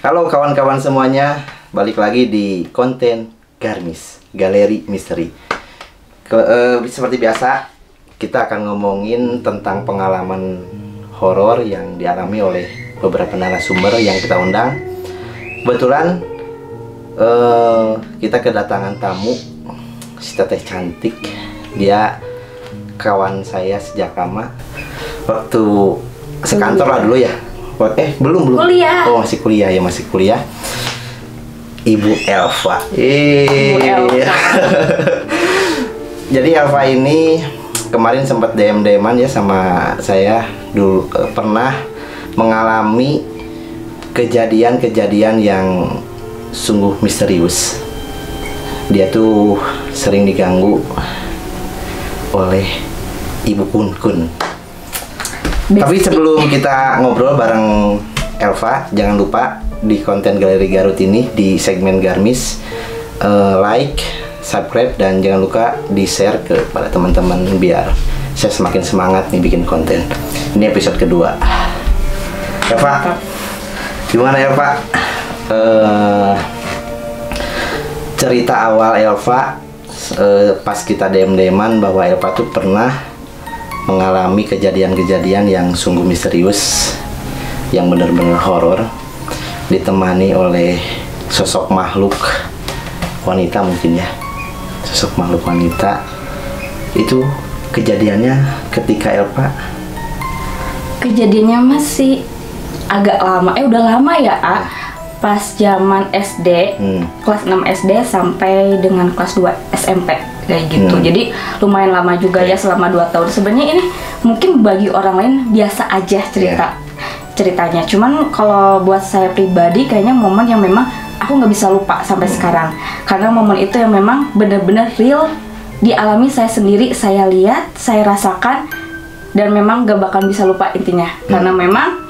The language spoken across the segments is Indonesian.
Halo kawan-kawan semuanya, balik lagi di konten Garmis, Galeri Misteri. Seperti biasa, kita akan ngomongin tentang pengalaman horor yang dialami oleh beberapa narasumber yang kita undang. Kebetulan kita kedatangan tamu, si Teteh cantik. Dia kawan saya sejak lama, waktu sekantor lah dulu ya. Belum kuliah. Oh, masih kuliah. Ibu Elva. Ibu Elva. Jadi Elva ini kemarin sempat DM-an ya sama saya dulu, pernah mengalami kejadian-kejadian yang sungguh misterius. Dia tuh sering diganggu oleh Ibu Kun. Tapi sebelum kita ngobrol bareng Elva, jangan lupa di konten Galeri Garut ini di segmen Garmis, like, subscribe, dan jangan lupa di share kepada teman-teman biar saya semakin semangat nih bikin konten. Ini episode kedua. Elva, gimana Elva? Cerita awal Elva pas kita DM-an bahwa Elva tuh pernah mengalami kejadian-kejadian yang sungguh misterius, yang benar-benar horor, ditemani oleh sosok makhluk wanita mungkin ya. Sosok makhluk wanita itu kejadiannya ketika Elva. Kejadiannya masih agak lama, udah lama ya, pas zaman SD, kelas 6 SD sampai dengan kelas 2 SMP kayak gitu. Jadi lumayan lama juga ya, selama 2 tahun. Sebenarnya ini mungkin bagi orang lain biasa aja ceritanya. Cuman kalau buat saya pribadi kayaknya momen yang memang aku nggak bisa lupa sampai sekarang. Karena momen itu yang memang benar-benar real dialami saya sendiri, saya lihat, saya rasakan, dan memang gak bakal bisa lupa intinya. Karena memang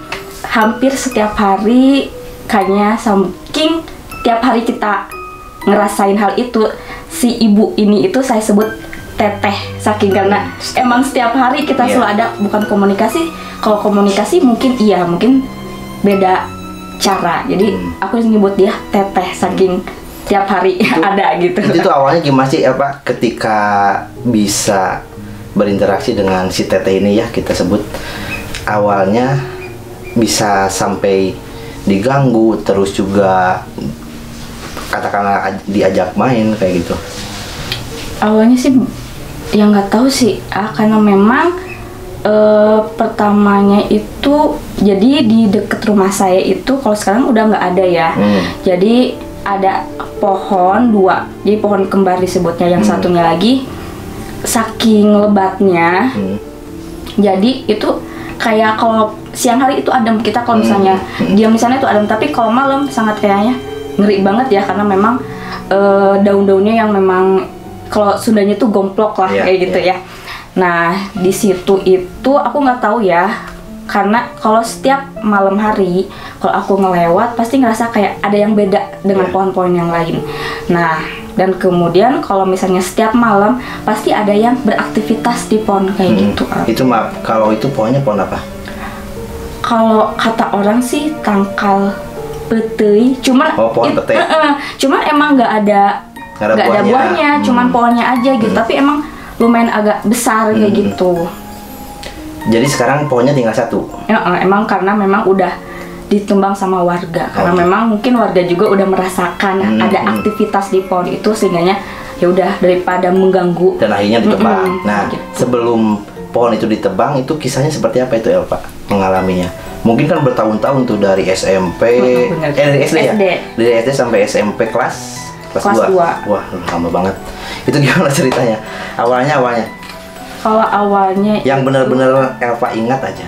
hampir setiap hari, kayaknya saking tiap hari kita ngerasain hal itu, si ibu ini itu saya sebut teteh, saking karena emang setiap hari kita selalu ada, bukan komunikasi. Kalau komunikasi mungkin beda cara. Jadi aku nyebut dia teteh saking tiap hari itu, ada gitu. Itu awalnya gimana sih Pak ketika bisa berinteraksi dengan si teteh ini ya, kita sebut, awalnya bisa sampai diganggu, terus juga katakanlah diajak main kayak gitu? Awalnya sih yang nggak tahu sih, karena memang pertamanya itu jadi di deket rumah saya itu, kalau sekarang udah nggak ada ya. Jadi ada pohon 2, jadi pohon kembar disebutnya, yang satunya lagi saking lebatnya, jadi itu kayak kalau siang hari itu adem, kita kalau misalnya diam di sana itu adem, tapi kalau malam sangat kayaknya ngeri banget ya, karena memang daun-daunnya yang memang kalau Sundanya tuh gomplok lah kayak gitu ya. Nah di situ itu aku nggak tahu ya, karena kalau setiap malam hari kalau aku ngelewat pasti ngerasa kayak ada yang beda dengan pohon-pohon yang lain. Nah dan kemudian kalau misalnya setiap malam pasti ada yang beraktivitas di pohon kayak gitu. Itu maaf, kalau itu pohonnya pohon apa? Kalau kata orang sih tangkal petei, cuman pohon petei. Cuman emang nggak ada buahnya, cuman pohonnya aja gitu. Tapi emang lumayan agak besar kayak gitu. Jadi sekarang pohonnya tinggal 1. Emang karena memang udah ditumbang sama warga, karena memang mungkin warga juga udah merasakan ada aktivitas di pohon itu, sehingganya ya udah daripada mengganggu dan akhirnya ditebang. Nah gitu. Sebelum pohon itu ditebang, itu kisahnya seperti apa itu Elva mengalaminya? Mungkin kan bertahun-tahun tuh, dari SMP, dari SD ya? Dari SD sampai SMP kelas 2. Wah, lama banget. Itu gimana ceritanya? Awalnya? Kalau awalnya yang benar-benar Elva ingat aja.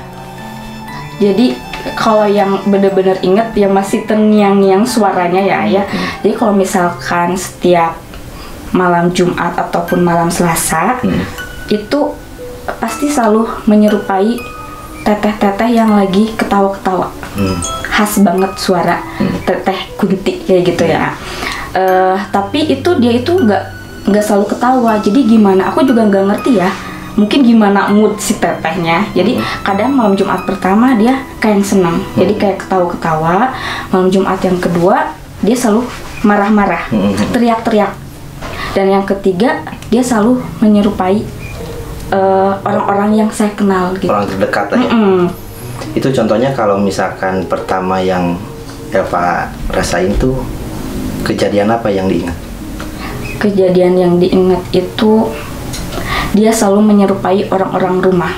Jadi kalau yang benar-benar ingat yang masih terngiang-ngiang suaranya ya. Jadi kalau misalkan setiap malam Jumat ataupun malam Selasa itu pasti selalu menyerupai teteh-teteh yang lagi ketawa-ketawa. Khas banget suara teteh Kunti kayak gitu ya. Tapi itu dia itu nggak selalu ketawa. Jadi gimana? Aku juga nggak ngerti ya. mungkin gimana mood si tetehnya. Jadi kadang malam Jumat pertama dia kayak yang senang, jadi kayak ketawa-ketawa. Malam Jumat yang kedua dia selalu marah-marah, teriak-teriak. Dan yang ketiga dia selalu menyerupai orang-orang yang saya kenal gitu. Orang terdekat lah ya. Itu contohnya kalau misalkan pertama yang Elva rasain tuh kejadian apa yang diingat? Kejadian yang diingat itu dia selalu menyerupai orang-orang rumah.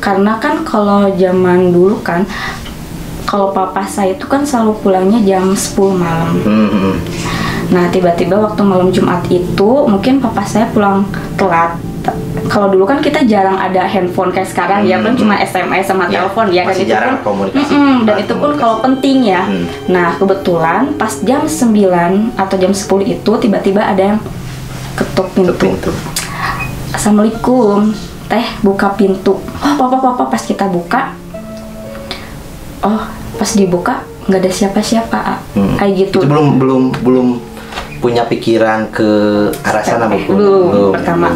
Karena kan kalau zaman dulu kan, kalau papa saya itu kan selalu pulangnya jam 10 malam. Nah tiba-tiba waktu malam Jumat itu mungkin papa saya pulang telat. Kalau dulu kan kita jarang ada handphone kayak sekarang ya, kan cuma SMS sama telepon ya, dan itu jarang pun komunikasi. Dan itu pun kalau penting ya. Nah kebetulan pas jam 9 atau jam 10 itu tiba-tiba ada yang ketuk pintu. Assalamualaikum, teh buka pintu. Oh papa pas kita buka, oh pas dibuka nggak ada siapa-siapa, kayak gitu. Itu belum punya pikiran ke arah sana belum. Pertama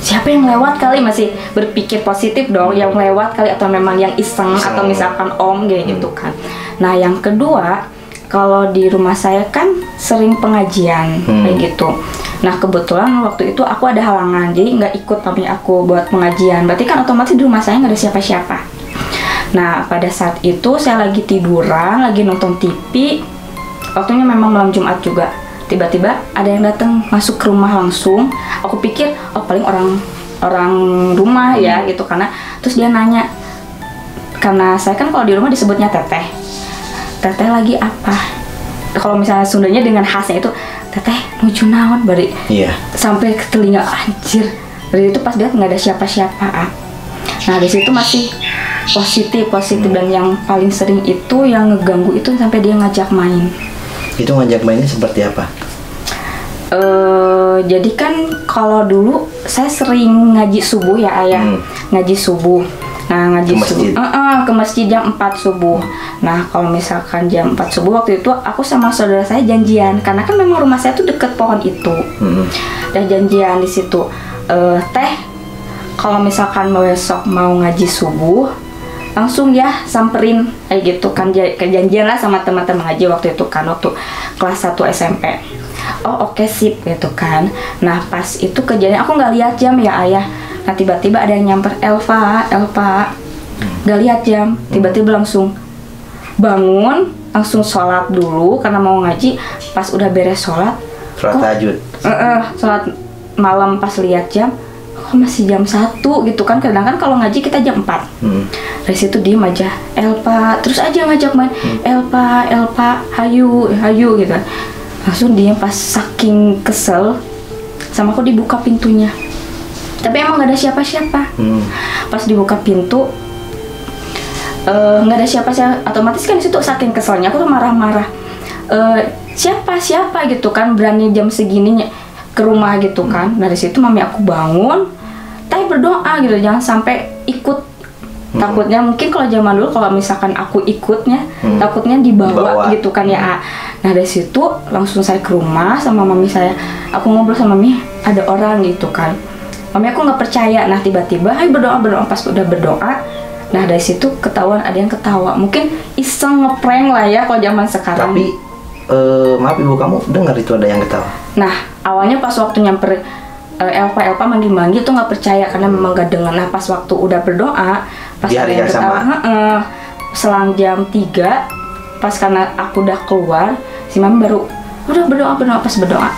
siapa yang lewat kali, masih berpikir positif dong, yang lewat kali atau memang yang iseng atau misalkan om kayak gitu kan. Nah yang kedua, kalau di rumah saya kan sering pengajian kayak gitu. Nah kebetulan waktu itu aku ada halangan, jadi nggak ikut mami aku buat pengajian. Berarti kan otomatis di rumah saya nggak ada siapa-siapa. Nah pada saat itu saya lagi tiduran, lagi nonton TV. Waktunya memang malam Jumat juga. Tiba-tiba ada yang datang masuk ke rumah langsung. Aku pikir paling orang rumah ya gitu, karena terus dia nanya, karena saya kan kalau di rumah disebutnya teteh lagi apa, kalau misalnya Sundanya dengan khasnya itu teteh nuju naon bari, sampai ke telinga anjir. Dari itu pas dia nggak ada siapa-siapa. Nah di situ masih positif dan yang paling sering itu yang ngeganggu itu sampai dia ngajak main. Itu ngajak mainnya seperti apa? Jadi kan kalau dulu saya sering ngaji subuh ya ayah, ngaji subuh. Nah ngaji subuh ke masjid jam 4 subuh. Nah kalau misalkan jam 4 subuh waktu itu aku sama saudara saya janjian, karena kan memang rumah saya tuh deket pohon itu. Dan janjian di situ, teh kalau misalkan besok mau ngaji subuh langsung ya samperin kayak gitu kan, kejanjian lah sama teman-teman ngaji waktu itu kan, waktu kelas 1 SMP. Oh oke, sip gitu kan. Nah pas itu kejadian aku nggak lihat jam ya ayah. Nah tiba-tiba ada yang nyamper, Elva nggak lihat jam, tiba-tiba langsung bangun, langsung sholat dulu karena mau ngaji. Pas udah beres sholat tahajud, sholat malam, pas lihat jam kok masih jam 1 gitu kan. Kadang-kadang kalau ngaji kita jam 4. Dari situ diem aja, Elpa terus aja ngajak main, Elpa hayu gitu. Langsung diem, pas saking kesel sama aku dibuka pintunya. Tapi emang gak ada siapa-siapa. Pas dibuka pintu nggak ada siapa-siapa, otomatis kan disitu saking keselnya aku tuh marah-marah. Siapa gitu kan berani jam segininya ke rumah gitu kan. Dari situ mami aku bangun, teh berdoa gitu, jangan sampai ikut. Takutnya mungkin kalau zaman dulu kalau misalkan aku ikutnya, takutnya dibawa gitu kan ya. Nah dari situ langsung saya ke rumah sama mami saya. Aku ngobrol sama mami, ada orang gitu kan. Mami aku nggak percaya. Nah tiba-tiba, ayo berdoa. Pas udah berdoa, nah dari situ ketahuan ada yang ketawa. Mungkin iseng ngeprank lah ya kalau zaman sekarang. Tapi maaf ibu, kamu dengar itu ada yang ketawa? Nah awalnya pas waktu nyamper Elva manggil-manggil tuh nggak percaya karena memang gak dengar. Nah pas waktu udah berdoa, pas di hari yang sama, selang jam 3, pas karena aku udah keluar, si mami baru udah berdoa. Pas berdoa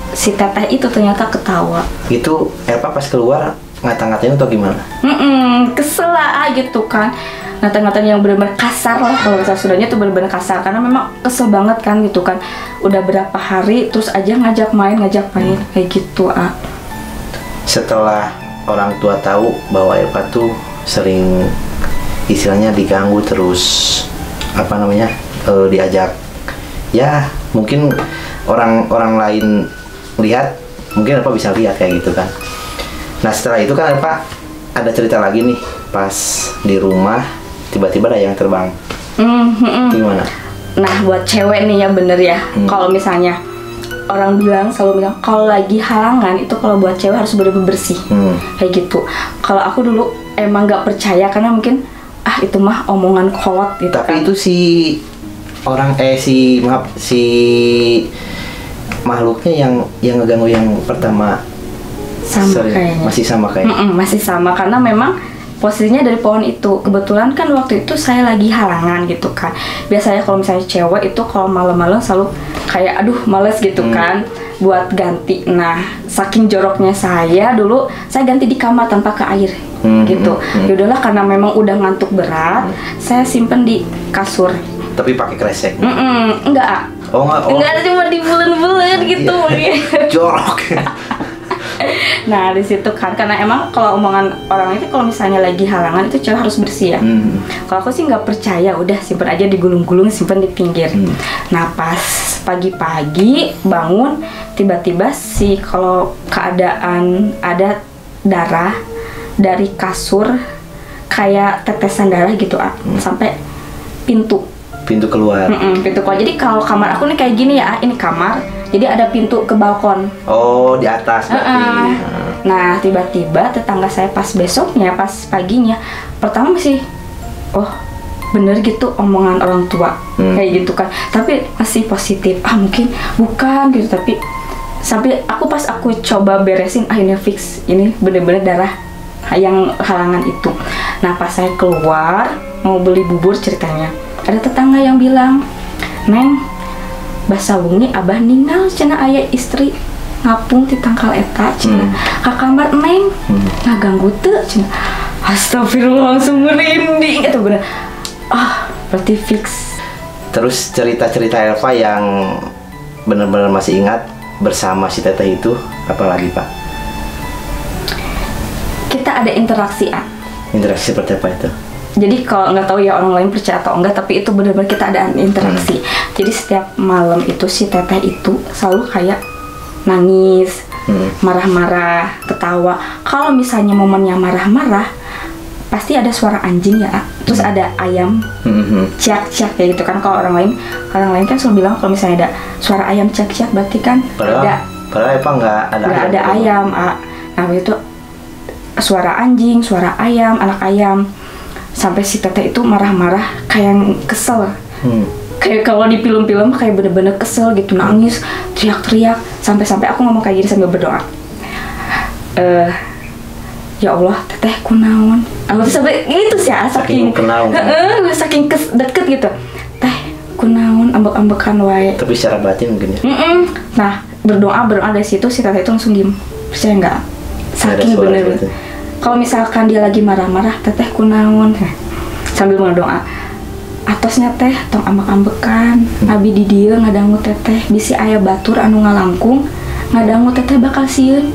si teteh itu ternyata ketawa. Itu Elva pas keluar ngata-ngatain atau gimana? Kesel lah gitu kan, ngata-ngatain yang benar-benar kasar lah, kalau bahasa Sundanya tuh benar-benar kasar, karena memang kesel banget kan gitu kan. Udah berapa hari terus aja ngajak main kayak gitu. Setelah orang tua tahu bahwa Elva tuh sering istilahnya diganggu terus diajak, ya mungkin orang lain lihat, mungkin Elva bisa lihat kayak gitu kan. Nah setelah itu kan Elva ada cerita lagi nih, pas di rumah tiba-tiba ada yang terbang. Gimana? Nah buat cewek nih ya bener ya, kalau misalnya orang selalu bilang kalau lagi halangan itu kalau buat cewek harus bener-bener bersih. Kayak gitu. Kalau aku dulu emang nggak percaya karena mungkin itu mah omongan kolot gitu. Tapi kan. itu si makhluknya yang ngeganggu yang pertama sama kayaknya. Masih sama kayaknya. Masih sama karena memang posisinya dari pohon itu. Kebetulan kan waktu itu saya lagi halangan gitu kan. Biasanya kalau misalnya cewek itu kalau malam-malam selalu kayak aduh males gitu kan buat ganti. Nah, saking joroknya saya dulu saya ganti di kamar tanpa ke air gitu. Yaudahlah karena memang udah ngantuk berat, saya simpen di kasur. Tapi pakai kresek? Enggak. Enggak, cuma dibulen-bulen gitu. Jorok. Nah di situ kan karena emang kalau omongan orang itu kalau misalnya lagi halangan itu cewek harus bersih ya. Kalau aku sih nggak percaya, udah simpen aja digulung-gulung, simpen di pinggir. Nah pas pagi-pagi bangun tiba-tiba sih kalau keadaan ada darah dari kasur kayak tetesan darah gitu sampai pintu keluar. Pintu keluar. Jadi kalau kamar aku nih kayak gini ya, ini kamar. Jadi ada pintu ke balkon. Oh, di atas berarti. Nah, tiba-tiba tetangga saya pas besoknya, pas paginya, pertama masih, bener gitu omongan orang tua, kayak gitu kan. Tapi masih positif. Mungkin bukan gitu. Tapi sampai pas aku coba beresin, ini fix, ini bener-bener darah yang halangan itu. Nah, pas saya keluar mau beli bubur ceritanya, ada tetangga yang bilang, "Neng, basa wengi abah ninggal cenah aya istri ngapung di tangkal eta cenah ka kamar neng ngaganggu teu cenah." Astagfirullah, langsung merinding itu bener. Berarti fix. Terus cerita-cerita Elva yang benar-benar masih ingat bersama si teteh itu apalagi Pak? Kita ada interaksi Interaksi seperti apa itu? Jadi kalau nggak tahu ya orang lain percaya atau enggak, tapi itu benar-benar kita ada interaksi. Jadi setiap malam itu si teteh itu selalu kayak nangis, marah-marah, ketawa. Kalau misalnya momennya marah-marah, pasti ada suara anjing ya, terus ada ayam ciak-ciak kayak gitu kan. Kalau orang lain kan selalu bilang kalau misalnya ada suara ayam ciak-ciak berarti kan padahal apa nggak ada ayam. Nah itu suara anjing, suara ayam, anak ayam. Sampai si teteh itu marah-marah kayak kesel. Kayak kalau di film-film kayak bener-bener kesel gitu, nangis, teriak-teriak. Sampai-sampai aku ngomong kayak gini sambil berdoa. Ya Allah, teteh kunaon. Aku tuh sampai gitu sih ya, saking kenal. Saking deket gitu. Teh kunaon, ambek-ambekan wae. Tapi secara batin mungkin ya. Nah, berdoa dari situ si teteh itu langsung diem. Percaya nggak? Saking bener. Kalau misalkan dia lagi marah-marah, teteh kunaon, sambil berdoa, atosnya teh tong ambek-ambekan, abi di dieu ngadangu teteh bisi aya batur anu ngalangkung, ngadangu teteh bakal sieun.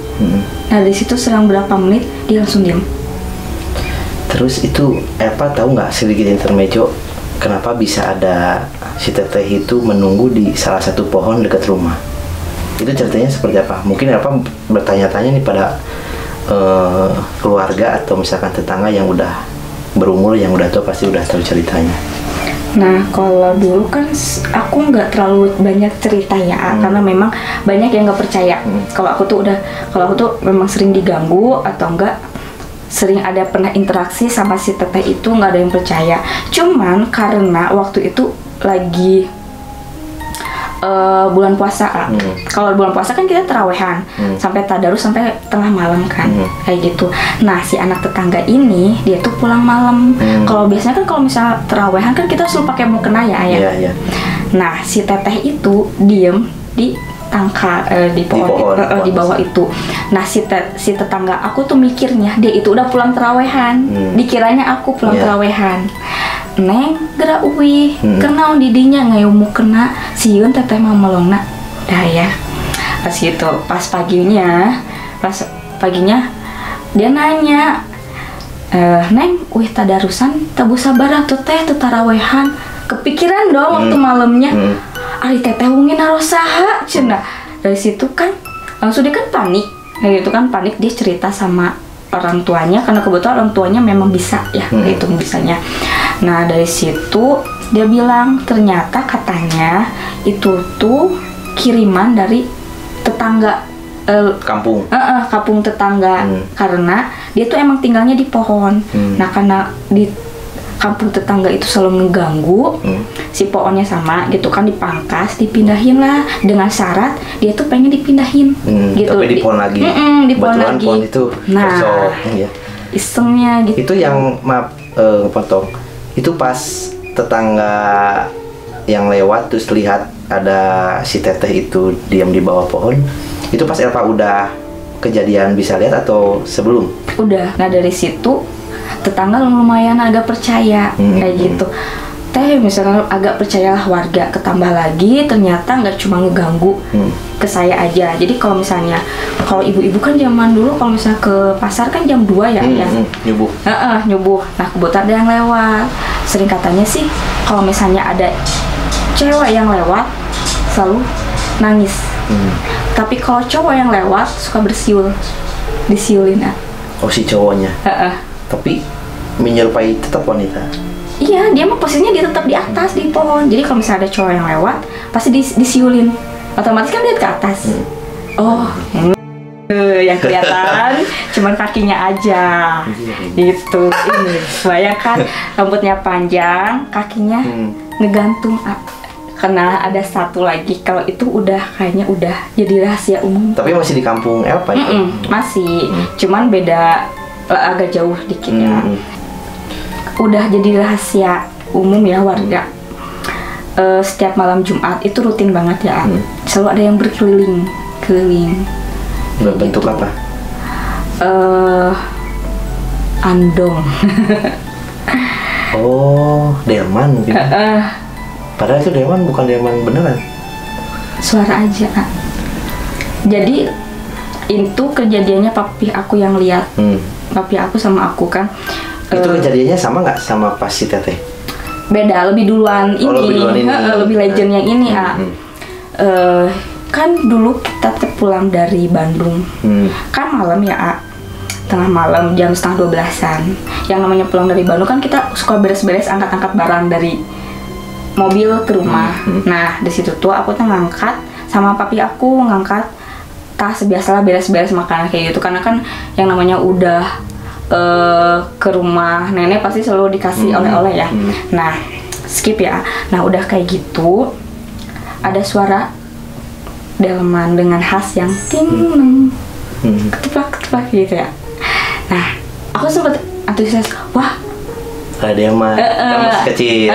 Nah dari situ selang berapa menit dia langsung diem. Terus itu Eva tahu nggak sedikit intermezzo kenapa bisa ada si teteh itu menunggu di salah satu pohon dekat rumah? Itu ceritanya seperti apa? Mungkin Eva bertanya-tanya nih pada keluarga atau misalkan tetangga yang udah berumur, yang udah tua pasti udah tahu ceritanya. Nah kalau dulu kan aku nggak terlalu banyak cerita ya, karena memang banyak yang nggak percaya. Kalau aku tuh memang sering diganggu atau enggak sering ada pernah interaksi sama si teteh itu, nggak ada yang percaya. Cuman karena waktu itu lagi bulan puasa. Kalau bulan puasa kan kita terawehan sampai tadarus sampai tengah malam kan, kayak gitu. Nah si anak tetangga ini dia tuh pulang malam. Kalau biasanya kan kalau misalnya terawehan kan kita selalu pakai mukena ya ayah. Yeah. Nah si teteh itu diem di di pohon di bawah itu. Nah si tetangga aku tuh mikirnya dia itu udah pulang terawehan, dikiranya aku pulang terawehan. Neng gerak uwi kenal didinya ngayumu kena siun teteh mamelona dah ya. Pas gitu pas paginya dia nanya, Neng uih tadarusan tabu sabar tuh teh tarawehan. Kepikiran dong waktu malamnya ari teteh wungin narosaha cenah. Dari situ kan langsung dia kan panik kayak gitu kan, panik dia cerita sama orang tuanya karena kebetulan orang tuanya memang bisa ya itu bisanya. Nah dari situ dia bilang ternyata katanya itu tuh kiriman dari tetangga kampung. Kampung tetangga. Karena dia tuh emang tinggalnya di pohon. Nah karena di kampung tetangga itu selalu ngeganggu, si pohonnya sama gitu kan, dipangkas, dipindahin lah dengan syarat dia tuh pengen dipindahin gitu. Tapi di pohon lagi. Di pohon lagi. Pohon itu kosong ya. Isengnya gitu. Itu yang maaf potong. Itu pas tetangga yang lewat terus lihat ada si teteh itu diam di bawah pohon. Itu pas Elva udah kejadian bisa lihat atau sebelum? Udah. Nah dari situ tetangga lumayan agak percaya kayak gitu. Teh misalnya agak percayalah warga, ketambah lagi ternyata nggak cuma ngeganggu ke saya aja. Jadi kalau misalnya kalau ibu-ibu kan zaman dulu kalau misalnya ke pasar kan jam 2 ya, nyubuh. Nyubuh. Nah kebetulan ada yang lewat. Sering katanya sih kalau misalnya ada cewek yang lewat selalu nangis. Tapi kalau cowok yang lewat suka bersiul, disiulin. Oh si cowoknya. Tapi menyerupai tetap wanita. Iya, dia mah posisinya dia tetap di atas di pohon. Jadi kalau misalnya ada cowok yang lewat, pasti disiulin. Otomatis kan lihat ke atas. Yang kelihatan cuman kakinya aja. Gitu. Ini bayangkan rambutnya panjang, kakinya ngegantung. Karena ada satu lagi, kalau itu udah kayaknya udah jadi rahasia umum. Tapi masih di kampung Elva itu? Masih, cuman beda agak jauh dikit ya. Udah jadi rahasia umum ya warga. Setiap malam Jumat itu rutin banget ya. Selalu ada yang berkeliling. Berbentuk apa? Andong. Oh, delman mungkin. Padahal itu delman bukan delman beneran. Suara aja. Jadi itu kejadiannya papi aku yang lihat. Papi aku sama aku kan. Itu kejadiannya sama nggak sama pas si teteh? Beda, lebih duluan ini. Lebih legend yang ini kan dulu kita pulang dari Bandung. Kan malam ya tengah malam jam 11:30-an. Yang namanya pulang dari Bandung kan kita suka beres-beres angkat-angkat barang dari mobil ke rumah. Nah di situ tuh aku tuh ngangkat sama papi aku ngangkat tas, biasalah beres-beres makanan kayak gitu, karena kan yang namanya udah ke rumah nenek pasti selalu dikasih oleh-oleh ya. Nah skip ya. Nah udah kayak gitu ada suara delman dengan khas yang ting ketepak gitu ya. Nah aku sempet antusias, wah ada delman, kan masih kecil,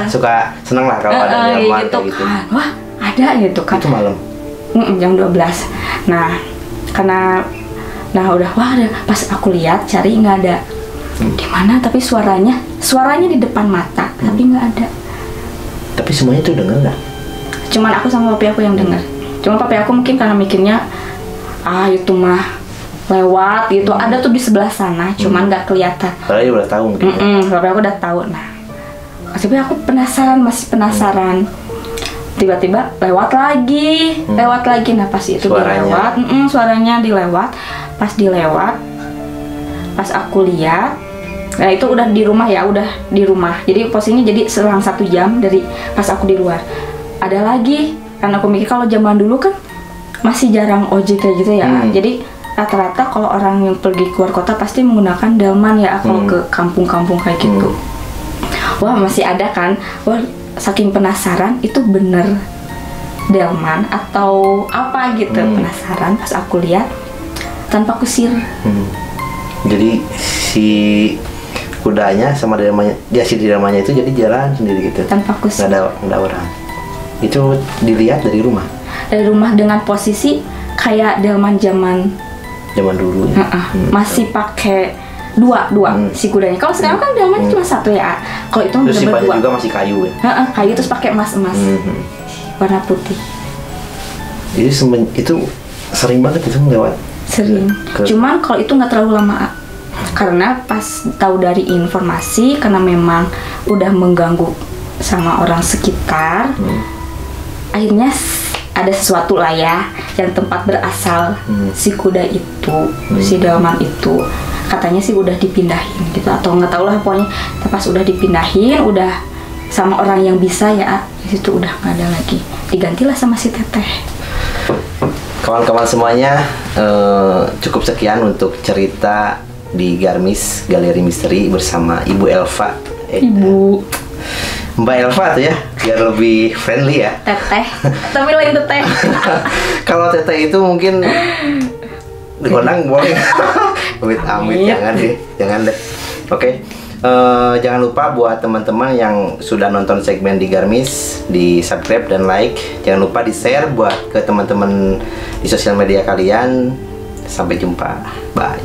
suka seneng lah kalau ada delman gitu, gitu. Kan. Wah ada gitu kan. Itu malam? Jam 12. Nah karena udah wah ada, pas aku lihat cari nggak ada. Di mana? Tapi suaranya di depan mata, tapi nggak ada. Tapi semuanya tuh denger nggak? Cuman aku sama papi aku yang denger. Cuman papi aku mungkin karena mikirnya itu mah lewat gitu, ada tuh di sebelah sana, cuman nggak kelihatan. Padahal dia udah tahu mungkin. Papi aku udah tahu. Nah tapi aku masih penasaran. Tiba-tiba lewat lagi. Nah pas itu dilewat, suaranya dilewat. Pas aku lihat, nah itu udah di rumah ya, jadi posisinya jadi selang 1 jam dari pas aku di luar. Ada lagi, karena aku mikir kalau zaman dulu kan masih jarang ojek kayak gitu ya. Jadi rata-rata kalau orang yang pergi keluar kota pasti menggunakan delman ya, kalau ke kampung-kampung kayak gitu. Wah masih ada kan, wah saking penasaran itu bener delman atau apa gitu. Penasaran, pas aku lihat tanpa kusir. Jadi si kudanya sama delmannya, si delmannya itu jadi jalan sendiri gitu tanpa kusir, nggak ada orang. Itu dilihat dari rumah dengan posisi kayak delman zaman dulu ya? masih pakai dua si kudanya. Kalau sekarang kan delmannya cuma 1 ya. Kalau itu terus bener-bener 2 juga masih kayu ya? Kayu terus pakai emas warna putih. Jadi itu sering banget itu lewat. Sering. Cuman kalau itu nggak terlalu lama, karena pas tahu dari informasi, karena memang udah mengganggu sama orang sekitar, akhirnya ada sesuatu lah ya yang tempat berasal si kuda itu, si delman itu katanya sih udah dipindahin gitu, atau nggak tahu lah, pokoknya pas udah dipindahin, udah sama orang yang bisa ya, di situ udah nggak ada lagi, digantilah sama si teteh. Kawan-kawan semuanya, cukup sekian untuk cerita di Garmis Galeri Misteri bersama Ibu Elva. Ibu Mbak Elva tuh ya, biar lebih friendly ya. Teteh, tapi lain teteh. Kalau teteh itu mungkin diundang boleh. Amit-amit, jangan deh. Oke. Jangan lupa buat teman-teman yang sudah nonton segmen di Garmis, di subscribe dan like. Jangan lupa di share buat ke teman-teman di sosial media kalian. Sampai jumpa, bye.